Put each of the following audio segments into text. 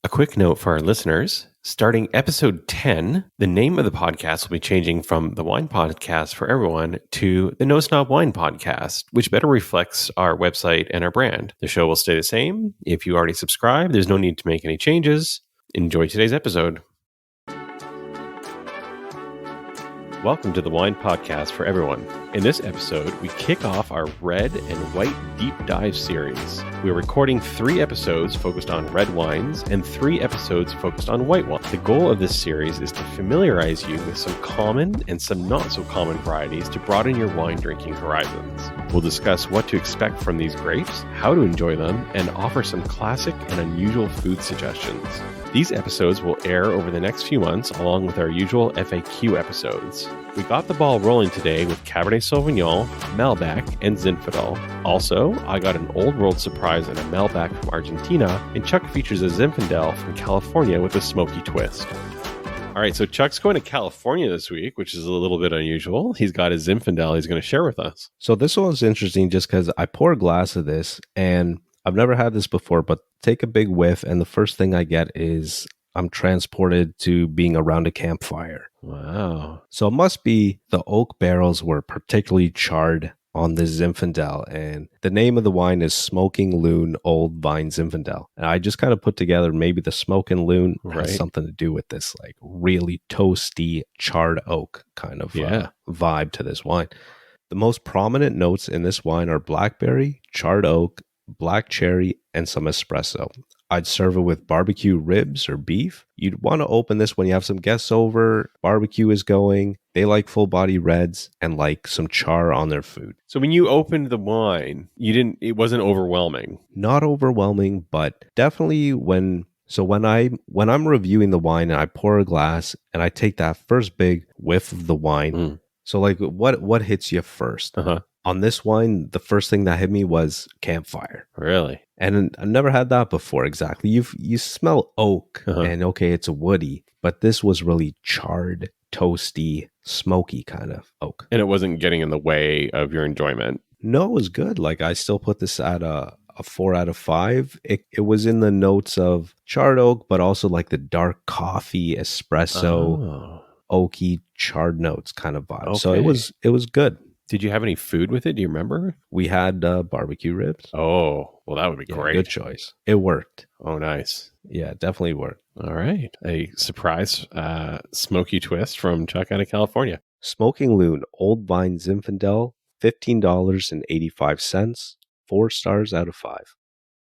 A quick note for our listeners. Starting episode 10, the name of the podcast will be changing from the Wine Podcast for Everyone to the No Snob Wine Podcast, which better reflects our website and our brand. The show will stay the same. If you already subscribe, there's no need to make any changes. Enjoy today's episode. Welcome to the Wine Podcast for Everyone. In this episode, we kick off our red and white deep dive series. We're recording 3 episodes focused on red wines and 3 episodes focused on white wine. The goal of this series is to familiarize you with some common and some not so common varieties to broaden your wine drinking horizons. We'll discuss what to expect from these grapes, how to enjoy them, and offer some classic and unusual food suggestions. These episodes will air over the next few months along with our usual FAQ episodes. We got the ball rolling today with Cabernet Sauvignon, Malbec, and Zinfandel. Also, I got an old world surprise in a Malbec from Argentina, and Chuck features a Zinfandel from California with a smoky twist. All right, so Chuck's going to California this week, which is a little bit unusual. He's got his Zinfandel he's going to share with us. So this one's interesting just because I pour a glass of this, and I've never had this before, but take a big whiff, and the first thing I get is I'm transported to being around a campfire. Wow. So it must be the oak barrels were particularly charred on this Zinfandel, and the name of the wine is Smoking Loon Old Vine Zinfandel. And I just kind of put together maybe the Smoking Loon has something to do with this like really toasty charred oak kind of vibe to this wine. The most prominent notes in this wine are blackberry, charred oak, black cherry, and some espresso. I'd serve it with barbecue ribs or beef. You'd want to open this when you have some guests over, barbecue is going, they like full body reds, and like some char on their food. So when you opened the wine, it wasn't overwhelming. Not overwhelming, but definitely when I'm reviewing the wine and I pour a glass and I take that first big whiff of the wine. So like what hits you first? On this wine, the first thing that hit me was campfire. Really? And I've never had that before exactly. You smell oak and okay, it's a woody, but this was really charred, toasty, smoky kind of oak. And it wasn't getting in the way of your enjoyment? No, it was good. Like I still put this at a 4 out of 5. It was in the notes of charred oak, but also like the dark coffee, espresso, oaky, charred notes kind of vibe. Okay. So it was good. Did you have any food with it? Do you remember? We had barbecue ribs. Oh, well, that would be great. Good choice. It worked. Oh, nice. Yeah, it definitely worked. All right. A surprise smoky twist from Chuck out of California. Smoking Loon Old Vine Zinfandel, $15.85, 4 stars out of 5.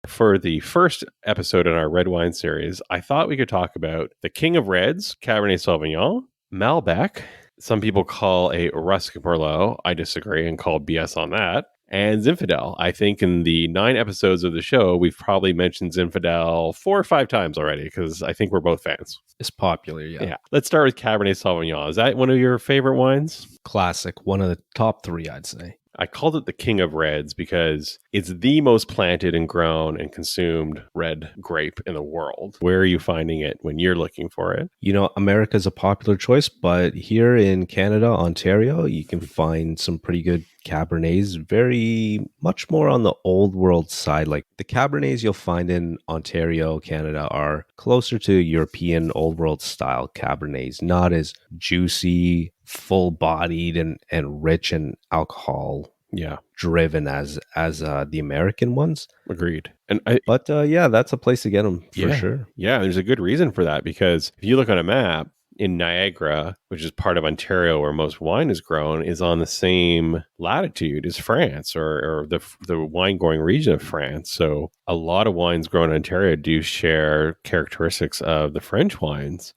For the first episode in our red wine series, I thought we could talk about the King of Reds, Cabernet Sauvignon, Malbec. Some people call a Rustic Merlot. I disagree and call BS on that. And Zinfandel. I think in the 9 episodes of the show, we've probably mentioned Zinfandel 4 or 5 times already because I think we're both fans. It's popular, yeah. Let's start with Cabernet Sauvignon. Is that one of your favorite wines? Classic. One of the top 3, I'd say. I called it the King of Reds because it's the most planted and grown and consumed red grape in the world. Where are you finding it when you're looking for it? You know, America's a popular choice, but here in Canada, Ontario, you can find some pretty good Cabernets, very much more on the old world side. Like the Cabernets you'll find in Ontario, Canada are closer to European old world style Cabernets, not as juicy, full bodied and rich in alcohol driven as the American ones. Agreed. But that's a place to get them for sure. Yeah, there's a good reason for that because if you look on a map, in Niagara, which is part of Ontario where most wine is grown, is on the same latitude as France or the wine-growing region of France. So a lot of wines grown in Ontario do share characteristics of the French wines.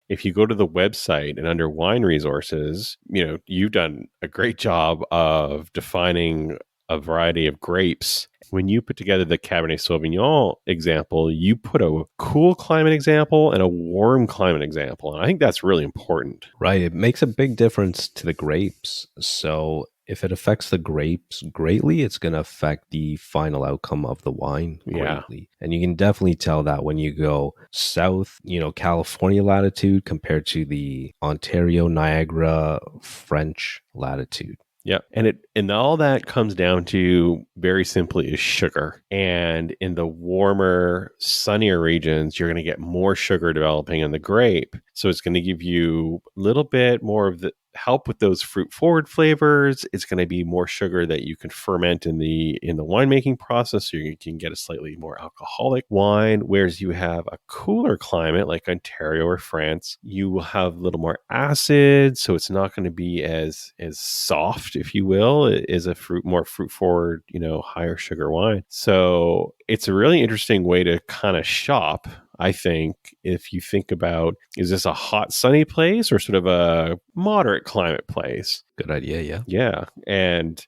If you go to the website and under wine resources, you've done a great job of defining a variety of grapes. When you put together the Cabernet Sauvignon example, you put a cool climate example and a warm climate example. And I think that's really important. Right. It makes a big difference to the grapes. So if it affects the grapes greatly, it's going to affect the final outcome of the wine greatly. And you can definitely tell that when you go south, California latitude compared to the Ontario, Niagara, French latitude. Yep. And all that comes down to very simply is sugar. And in the warmer, sunnier regions, you're going to get more sugar developing in the grape. So it's going to give you a little bit more of the help with those fruit forward flavors. It's going to be more sugar that you can ferment in the winemaking process, so you can get a slightly more alcoholic wine. Whereas you have a cooler climate like Ontario or France, you will have a little more acid, so it's not going to be as soft, if you will. It is a more fruit forward, higher sugar wine. So it's a really interesting way to kind of shop. I think if you think about, is this a hot, sunny place or sort of a moderate climate place? Good idea. Yeah. Yeah. And,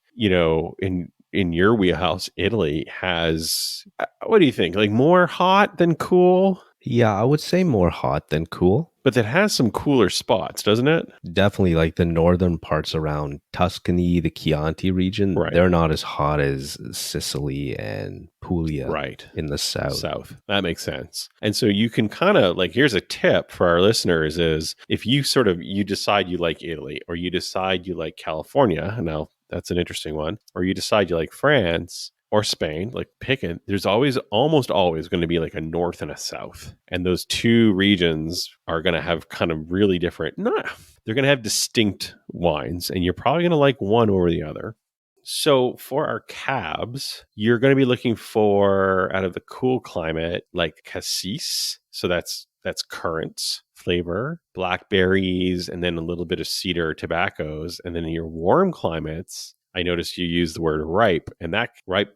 in your wheelhouse, Italy has, what do you think? Like more hot than cool? Yeah, I would say more hot than cool. But it has some cooler spots, doesn't it? Definitely, like the northern parts around Tuscany, the Chianti region, Right. They're not as hot as Sicily and Puglia in the south. That makes sense. And so you can kind of here's a tip for our listeners is if you you decide you like Italy, or you decide you like California, now that's an interesting one, or you decide you like France or Spain, pick it. There's almost always going to be a north and a south. And those two regions are going to have kind of really different, they're going to have distinct wines, and you're probably going to like one over the other. So for our cabs, you're going to be looking for, out of the cool climate, like cassis. So that's currants flavor, blackberries, and then a little bit of cedar tobaccos. And then in your warm climates, I noticed you use the word ripe, and that ripe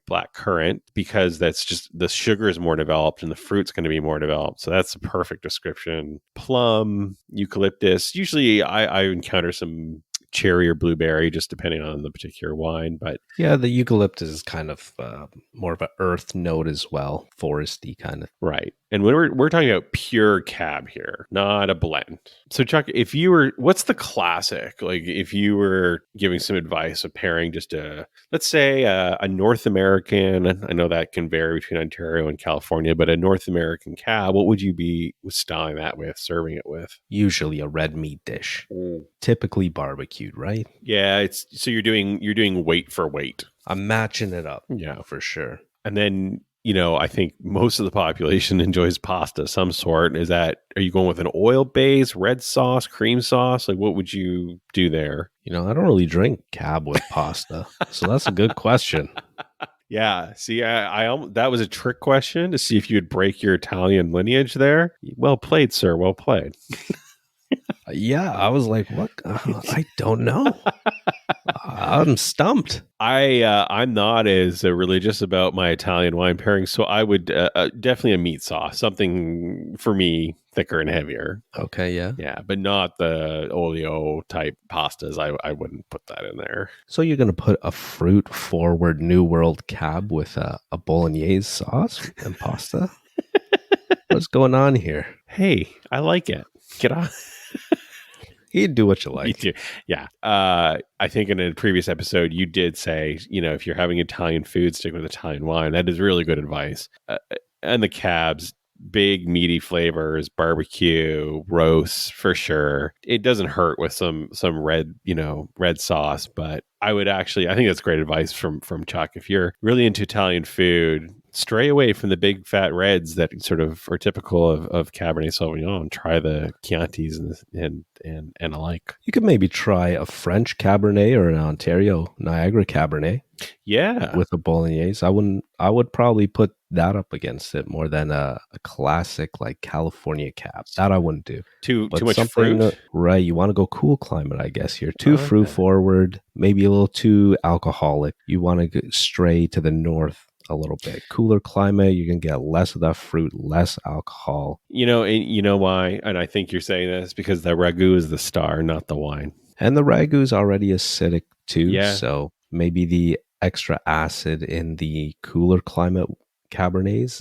black currant, because that's just the sugar is more developed and the fruit's going to be more developed. So that's a perfect description. Plum, eucalyptus. Usually I encounter some cherry or blueberry, just depending on the particular wine. But yeah, the eucalyptus is kind of more of an earth note as well, foresty kind of. Right. And when we're talking about pure cab here, not a blend. So Chuck, what's the classic? If you were giving some advice of pairing just let's say a North American, I know that can vary between Ontario and California, but a North American cab, what would you be styling that with, serving it with? Usually a red meat dish, typically barbecued, right? Yeah, so you're doing weight for weight. I'm matching it up. Yeah, for sure. And then, I think most of the population enjoys pasta of some sort. Are you going with an oil base, red sauce, cream sauce? What would you do there? I don't really drink cab with pasta. So that's a good question. Yeah. See, that was a trick question to see if you'd break your Italian lineage there. Well played, sir. Well played. Yeah, I was like, what? I don't know. I'm stumped. I'm not as religious about my Italian wine pairing, so I would definitely a meat sauce, something for me thicker and heavier. Okay, yeah. Yeah, but not the olio type pastas. I wouldn't put that in there. So you're going to put a fruit forward New World cab with a bolognese sauce and pasta? What's going on here? Hey, I like it. Get on. You do what you like. You do. Yeah. I think in a previous episode, you did say, if you're having Italian food, stick with Italian wine. That is really good advice. And the cabs, big meaty flavors, barbecue, roast for sure. It doesn't hurt with some red, red sauce, but I think that's great advice from Chuck. If you're really into Italian food, stray away from the big fat reds that sort of are typical of Cabernet Sauvignon. Try the Chiantis and alike. You could maybe try a French Cabernet or an Ontario Niagara Cabernet. Yeah, with a bolognese. I would probably put that up against it more than a classic like California cab. That I wouldn't do. Too much fruit, right? You want to go cool climate, I guess. You're too fruit forward, maybe a little too alcoholic. You want to stray to the north a little bit. Cooler climate, you can get less of that fruit, less alcohol. And you know why? And I think you're saying this because the ragu is the star, not the wine. And the ragu is already acidic too. Yeah. So maybe the extra acid in the cooler climate Cabernets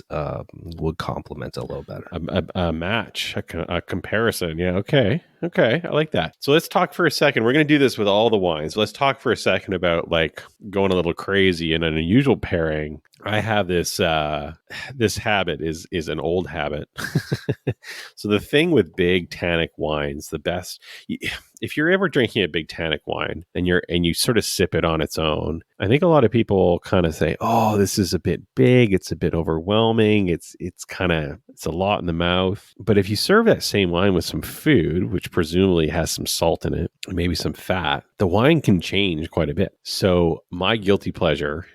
would complement a little better. A match, a comparison. Yeah, okay. I like that. So let's talk for a second. We're going to do this with all the wines. Let's talk for a second about going a little crazy and an unusual pairing. I have this this habit is an old habit. So the thing with big tannic wines, the best if you're ever drinking a big tannic wine and you sort of sip it on its own, I think a lot of people kind of say, "Oh, this is a bit big, it's a bit overwhelming, it's a lot in the mouth." But if you serve that same wine with some food, which presumably has some salt in it, maybe some fat, the wine can change quite a bit. So my guilty pleasure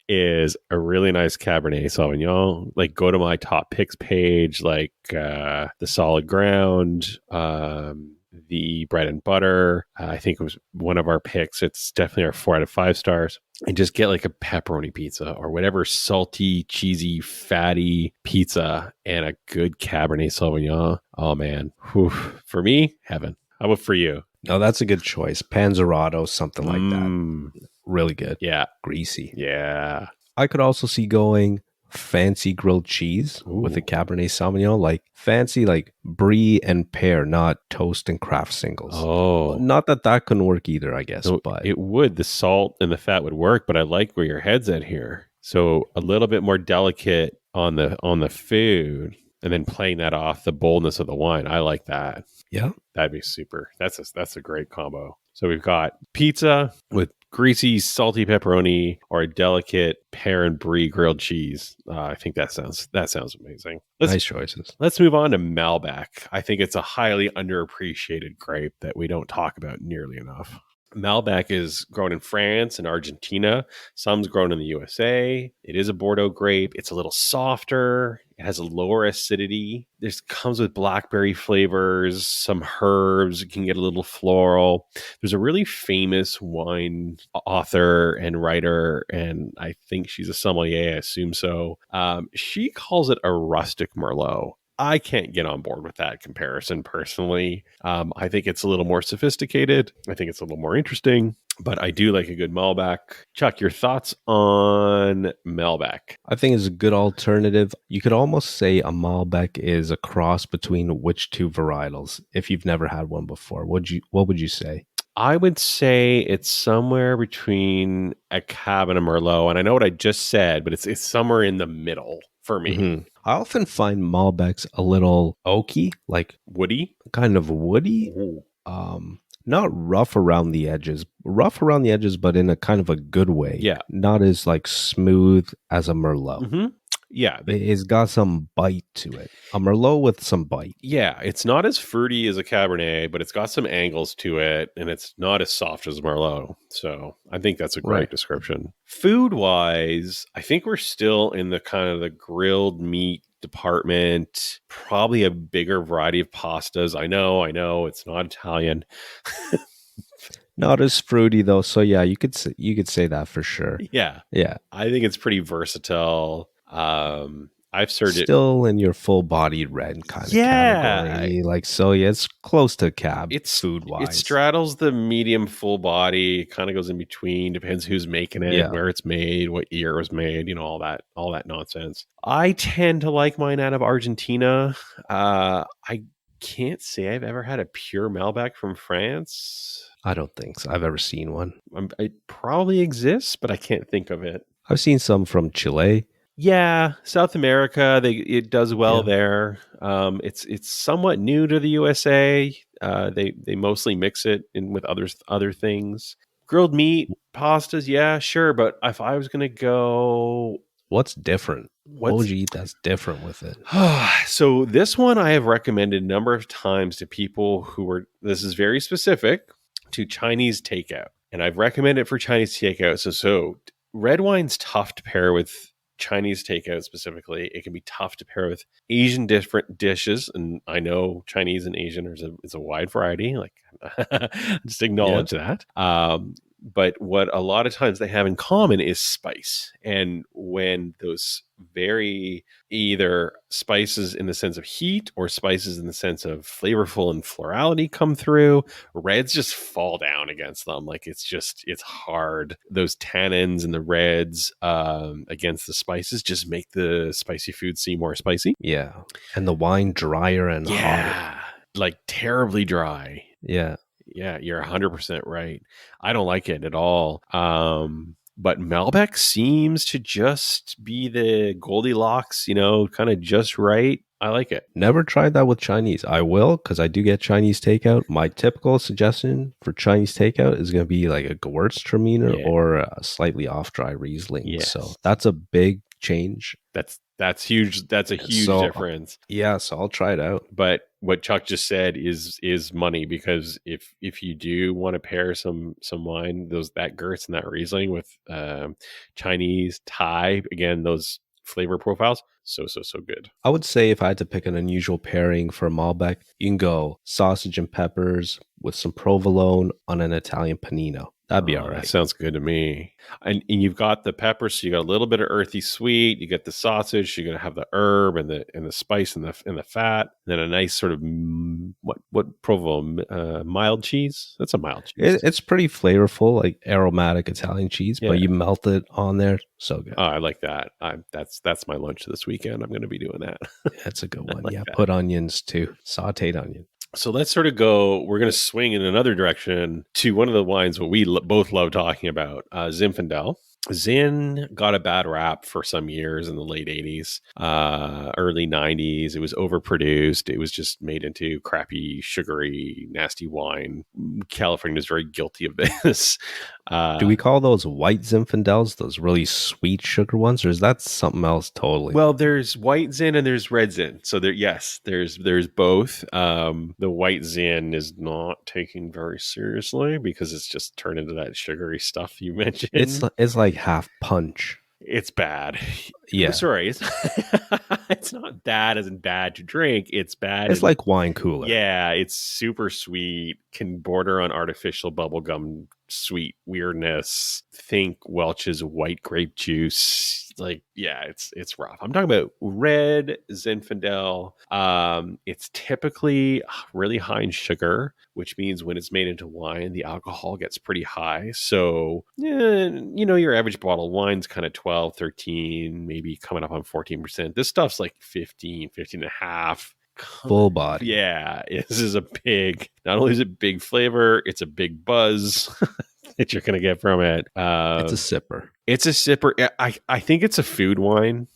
is a really nice Cabernet Sauvignon. Like, go to my top picks page, like the Solid Ground, the Bread and Butter. I think it was one of our picks. It's definitely our 4 out of 5 stars. And just get like a pepperoni pizza or whatever salty, cheesy, fatty pizza and a good Cabernet Sauvignon. Oh man, whew. For me, heaven. How about for you? No, that's a good choice. Panzerotto, something like that. Really good. Yeah. Greasy. Yeah. I could also see going fancy grilled cheese with a Cabernet Sauvignon, like fancy, like brie and pear, not toast and craft singles. Oh, not that couldn't work either, I guess. no, but it would. The salt and the fat would work, but I like where your head's at here. So a little bit more delicate on the food, and then playing that off the boldness of the wine. I like that. yeah, That'd be super. That's a great combo. So we've got pizza with greasy, salty pepperoni, or a delicate pear and brie grilled cheese. I think that sounds amazing. nice choices. Let's move on to Malbec. I think it's a highly underappreciated grape that we don't talk about nearly enough. Malbec is grown in France and Argentina. Some's grown in the USA. It is a Bordeaux grape. It's a little softer. It has a lower acidity. This comes with blackberry flavors, some herbs. It can get a little floral. There's a really famous wine author and writer, and I think she's a sommelier. I assume so. She calls it a rustic Merlot. I can't get on board with that comparison personally. I think it's a little more sophisticated. I think it's a little more interesting, but I do like a good Malbec. Chuck, your thoughts on Malbec? I think it's a good alternative. You could almost say a Malbec is a cross between which two varietals, if you've never had one before. What would you say? I would say it's somewhere between a Cab and a Merlot. And I know what I just said, but it's somewhere in the middle for me. Mm-hmm. I often find Malbecs a little oaky, like Woody? kind of woody. Not rough around the edges, but in a kind of a good way. Yeah. Not as like smooth as a Merlot. Mm-hmm. Yeah. It's got some bite to it. A Merlot with some bite. Yeah. It's not as fruity as a Cabernet, but it's got some angles to it, and it's not as soft as Merlot. So I think that's a great description. Food-wise, I think we're still in the kind of the grilled meat department, probably a bigger variety of pastas. I know it's not Italian. Not as fruity though. So yeah, you could say that for sure. Yeah. I think it's pretty versatile. I've served still in your full-bodied red kind of category. Like, so yeah, it's close to Cab. It's food-wise. It straddles the medium full body, kind of goes in between, depends who's making it, where it's made, what year it was made, all that nonsense. I tend to like mine out of Argentina. I can't say I've ever had a pure Malbec from France. I don't think so. I've ever seen one. It probably exists, but I can't think of it. I've seen some from Chile. Yeah, South America, it does well there. It's somewhat new to the USA. They mostly mix it in with other things. Grilled meat, pastas, yeah, sure. But if I was gonna go, what's different? What would you eat that's different with it? So this one I have recommended a number of times to people who are. This is very specific to Chinese takeout, and I've recommended it for Chinese takeout. So red wine's tough to pair with Chinese takeout specifically. It can be tough to pair with Asian different dishes, and I know Chinese and Asian is a wide variety. Like, just acknowledge that. But what a lot of times they have in common is spice, and when those very either spices in the sense of heat or spices in the sense of flavorful and florality come through, reds just fall down against them. Like, it's hard. Those tannins and the reds against the spices just make the spicy food seem more spicy. Yeah. And the wine drier and hotter. Like terribly dry. Yeah. Yeah, you're 100% right. I don't like it at all. But Malbec seems to just be the Goldilocks, kind of just right. I like it. Never tried that with Chinese. I will, because I do get Chinese takeout. My typical suggestion for Chinese takeout is going to be like a Gewürztraminer or a slightly off-dry Riesling. Yes. So that's a big change. That's huge. That's a huge difference. Yeah, so I'll try it out. But what Chuck just said is money, because if you do want to pair some wine, that Gewürz and that Riesling with Chinese, Thai, again, those flavor profiles, so good. I would say if I had to pick an unusual pairing for Malbec, you can go sausage and peppers with some provolone on an Italian panino. That'd be all right. That sounds good to me. And you've got the pepper, so you got a little bit of earthy sweet. You get the sausage. You're gonna have the herb and the spice and the fat. And then a nice sort of what provolone, mild cheese. That's a mild cheese. It's pretty flavorful, like aromatic Italian cheese, but you melt it on there. So good. Oh, I like that. That's my lunch this weekend. I'm gonna be doing that. That's a good one. Put onions too, sauteed onion. So let's sort of go, we're going to swing in another direction to one of the wines that we both love talking about, Zinfandel. Zin got a bad rap for some years in the late 80s, early 90s. It was overproduced. It was just made into crappy, sugary, nasty wine. California is very guilty of this. Do we call those white Zinfandels, those really sweet sugar ones, or is that something else totally? Well, there's white Zin and there's red Zin. So there's both. The white Zin is not taken very seriously because it's just turned into that sugary stuff you mentioned. It's like half punch. It's bad. Yeah. Sorry. It's not bad as in bad to drink. It's bad. It's like wine cooler. Yeah. It's super sweet. Can border on artificial bubblegum sweet weirdness. Think Welch's white grape juice. Like, yeah, it's rough. I'm talking about red Zinfandel. It's typically really high in sugar, which means when it's made into wine, the alcohol gets pretty high. So, your average bottle of wine's kind of 12, 13, maybe coming up on 14%. This stuff's like 15 and a half. Full body. Yeah, this is not only is it big flavor, it's a big buzz that you're going to get from it. It's a sipper. It's a sipper. I think it's a food wine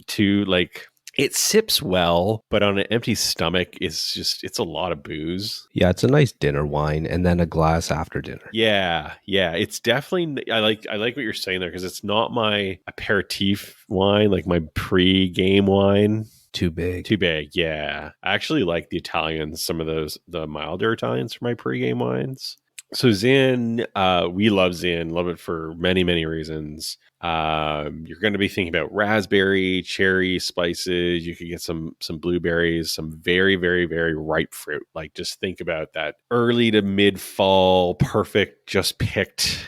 too. Like, it sips well, but on an empty stomach, it's a lot of booze. Yeah, it's a nice dinner wine and then a glass after dinner. Yeah. It's definitely, I like what you're saying there, because it's not my aperitif wine, like my pre-game wine. Too big. Yeah. I actually like the Italians, some of the milder Italians for my pre-game wines. So Zin, we love Zin, love it for many, many reasons. You're going to be thinking about raspberry, cherry spices. You could get some blueberries, some very, very, very ripe fruit. Like, just think about that early to mid fall, perfect, just picked,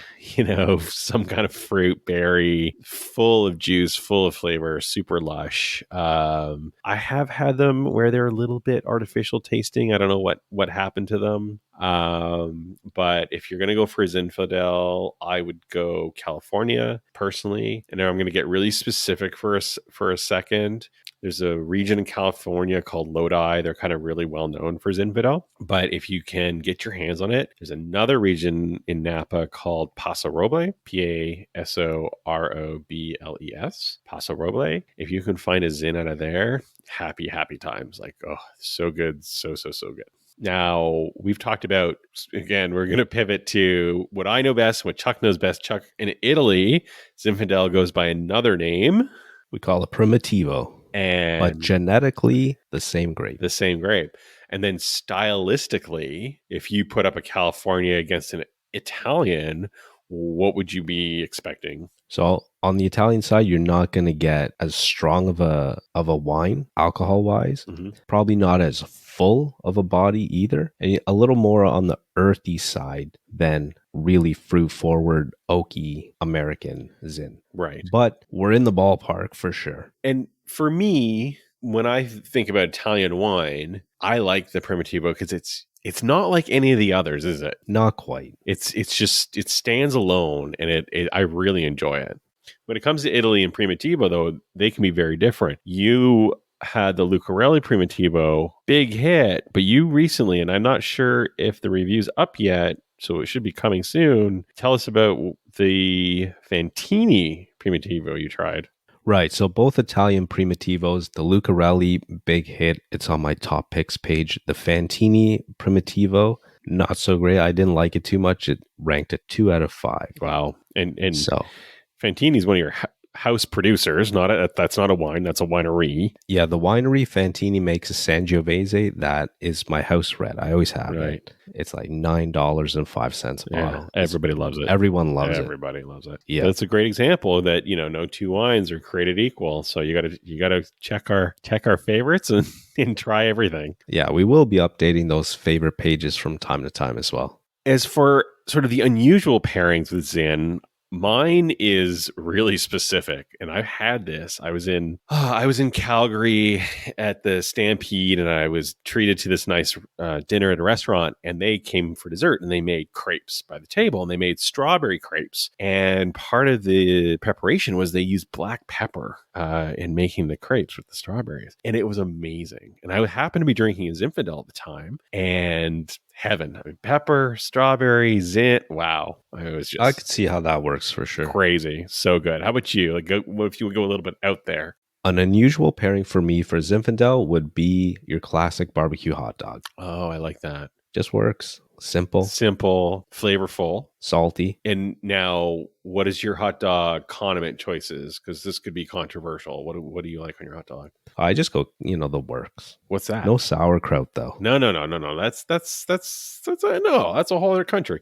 some kind of fruit, berry, full of juice, full of flavor, super lush. I have had them where they're a little bit artificial tasting. I don't know what happened to them. But if you're going to go for a Zinfandel, I would go California personally. And now I'm going to get really specific for a second. There's a region in California called Lodi. They're kind of really well known for Zinfandel. But if you can get your hands on it, there's another region in Napa called Paso Robles, Pasorobles, Paso Robles. If you can find a Zin out of there, happy times. Like, oh, so good. So good. Now, we've talked about, again, we're going to pivot to what I know best, what Chuck knows best. Chuck, in Italy, Zinfandel goes by another name. We call it Primitivo. But genetically, the same grape. And then stylistically, if you put up a California against an Italian, what would you be expecting? So on the Italian side, you're not going to get as strong of a wine, alcohol-wise. Mm-hmm. Probably not as full of a body either. And a little more on the earthy side than really fruit-forward, oaky American Zin. Right. But we're in the ballpark for sure. And for me, when I think about Italian wine, I like the Primitivo because it's not like any of the others, is it? Not quite. It's just, it stands alone, and I really enjoy it. When it comes to Italy and Primitivo, though, they can be very different. You had the Lucarelli Primitivo, big hit, but you recently, and I'm not sure if the review's up yet, so it should be coming soon. Tell us about the Fantini Primitivo you tried. Right. So both Italian Primitivos, the Lucarelli, big hit. It's on my top picks page. The Fantini Primitivo, not so great. I didn't like it too much. It ranked a 2 out of 5. Wow. And So Fantini's one of your house producers. That's not a wine. That's a winery. yeah, the winery Fantini makes a Sangiovese. That is my house red. I always have it. It's like $9.05 a bottle. Everybody loves it. Everyone loves Everybody loves it. Yeah, that's a great example that no two wines are created equal. So you gotta check our favorites and try everything. Yeah, we will be updating those favorite pages from time to time as well. As for sort of the unusual pairings with Zin, mine is really specific, and I've had this. I was in Calgary at the Stampede, and I was treated to this nice dinner at a restaurant, and they came for dessert, and they made crepes by the table, and they made strawberry crepes. And part of the preparation was they used black pepper in making the crepes with the strawberries, and it was amazing. And I happened to be drinking a Zinfandel at the time, and heaven. I mean, pepper, strawberry, Zint. Wow. I could see how that works for sure. Crazy. So good. How about you? What if you would go a little bit out there? An unusual pairing for me for Zinfandel would be your classic barbecue hot dog. Oh, I like that. Just works. Simple, flavorful, salty. And now, what is your hot dog condiment choices? Because this could be controversial. What do you like on your hot dog? I just go, the works. What's that? No sauerkraut though. No. That's a whole other country.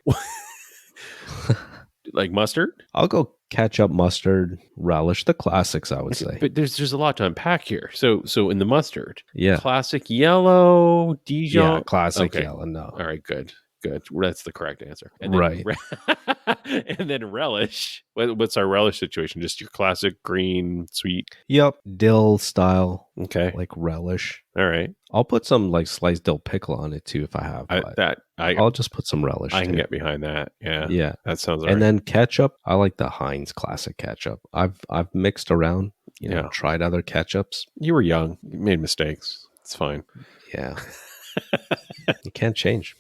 Like mustard? I'll go ketchup, mustard, relish, the classics, I would say. But there's a lot to unpack here. So in the mustard, yeah, classic yellow, Dijon, yeah, classic yellow. No, all right, good. That's the correct answer. And then, right. And then relish. What's our relish situation? Just your classic green, sweet. Yep, dill style. Okay, like relish. All right. I'll put some like sliced dill pickle on it too if I have. I'll just put some relish. I can get behind that. Yeah, yeah, that sounds. All and right. then ketchup. I like the Heinz classic ketchup. I've mixed around. Tried other ketchups. You were young. You made mistakes. It's fine. Yeah, you can't change.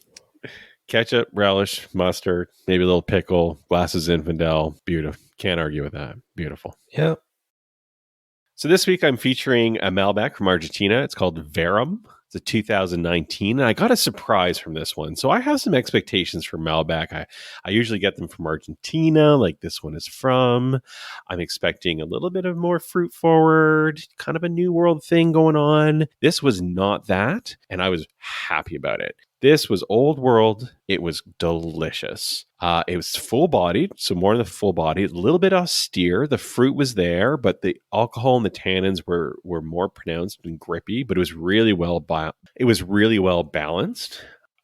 Ketchup, relish, mustard, maybe a little pickle, glasses Zinfandel. Beautiful. Can't argue with that. Beautiful. Yeah. So this week I'm featuring a Malbec from Argentina. It's called Verum. It's a 2019, and I got a surprise from this one. So I have some expectations for Malbec. I usually get them from Argentina, like this one is from. I'm expecting a little bit of more fruit forward, kind of a new world thing going on. This was not that, and I was happy about it. This was old world. It was delicious. It was full bodied, so more in the full body, a little bit austere. The fruit was there, but the alcohol and the tannins were more pronounced and grippy. But it was really well balanced.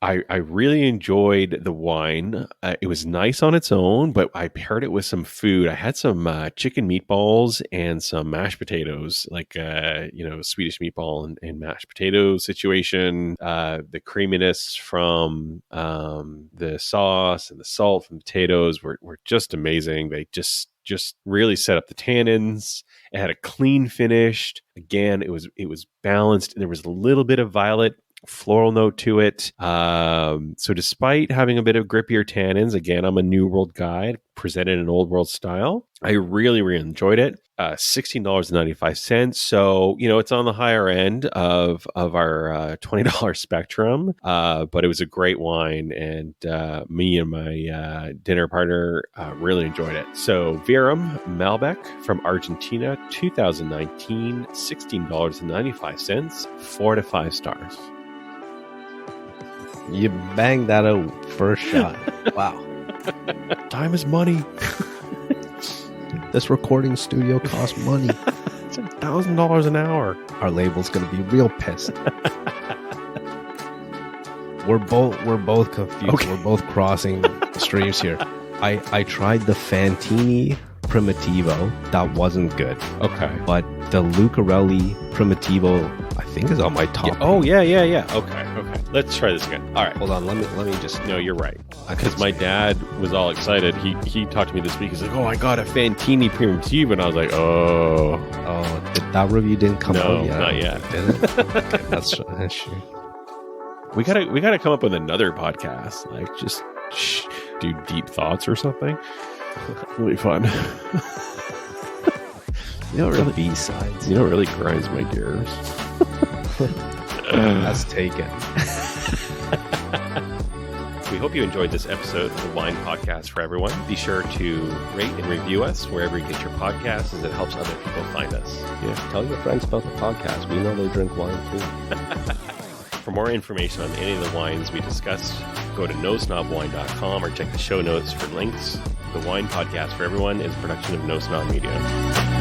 I really enjoyed the wine. It was nice on its own, but I paired it with some food. I had some chicken meatballs and some mashed potatoes, like Swedish meatball and mashed potato situation. The creaminess from the sauce and the salt from the potatoes were just amazing. They just really set up the tannins. It had a clean finish. Again, it was balanced. There was a little bit of violet floral note to it. So despite having a bit of grippier tannins, again, I'm a new world guy, presented in old world style. I really, really enjoyed it. $16.95. So, it's on the higher end of our $20 spectrum. But it was a great wine, and me and my dinner partner really enjoyed it. So Verum Malbec from Argentina, 2019, $16.95, 4 to 5 stars. You banged that out first shot. Wow. Time is money. This recording studio costs money. It's $1,000 an hour. Our label's going to be real pissed. We're both confused. Okay. We're both crossing streams here. I tried the Fantini Primitivo. That wasn't good. Okay. But the Lucarelli Primitivo, I think, is on my top. Yeah. Okay. Let's try this again. All right. Hold on. Let me just. No, you're right. Because my dad was all excited. He talked to me this week. He's like, "Oh, I got a Fantini Primitivo," and I was like, "Oh, that review didn't come out yet." No, not yet. Did it? Okay, that's true. We gotta come up with another podcast. Like, just do deep thoughts or something. Really fun. You know, really B-sides. You know, what really grinds my gears. That's taken. We hope you enjoyed this episode of the Wine Podcast for Everyone. Be sure to rate and review us wherever you get your podcasts, as it helps other people find us. Yeah, tell your friends about the podcast. We know they drink wine too. For more information on any of the wines we discussed, go to nosnobwine.com or check the show notes for links. The Wine Podcast for Everyone is a production of No Snob Media.